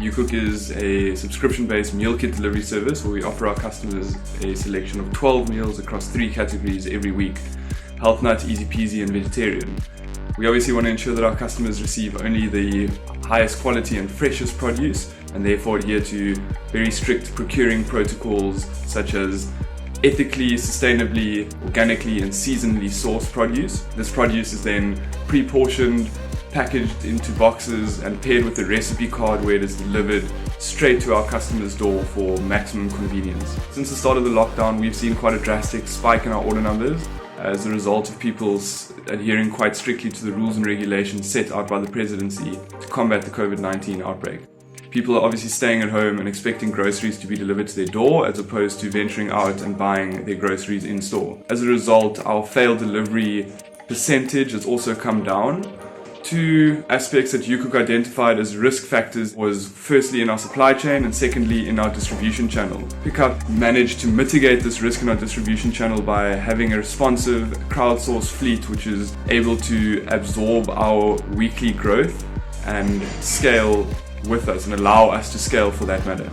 UCOOK is a subscription-based meal kit delivery service where we offer our customers a selection of 12 meals across 3 categories every week: health nut, easy peasy and vegetarian. We obviously want to ensure that our customers receive only the highest quality and freshest produce, and therefore adhere to very strict procuring protocols such as ethically, sustainably, organically and seasonally sourced produce. This produce is then pre-portioned, packaged into boxes and paired with a recipe card where it is delivered straight to our customer's door for maximum convenience. Since the start of the lockdown, we've seen quite a drastic spike in our order numbers as a result of people adhering quite strictly to the rules and regulations set out by the presidency to combat the COVID-19 outbreak. People are obviously staying at home and expecting groceries to be delivered to their door as opposed to venturing out and buying their groceries in store. As a result, our failed delivery percentage has also come down. 2 aspects that UCOOK identified as risk factors was firstly in our supply chain and secondly in our distribution channel. Pickup managed to mitigate this risk in our distribution channel by having a responsive crowdsourced fleet which is able to absorb our weekly growth and scale with us and allow us to scale for that matter.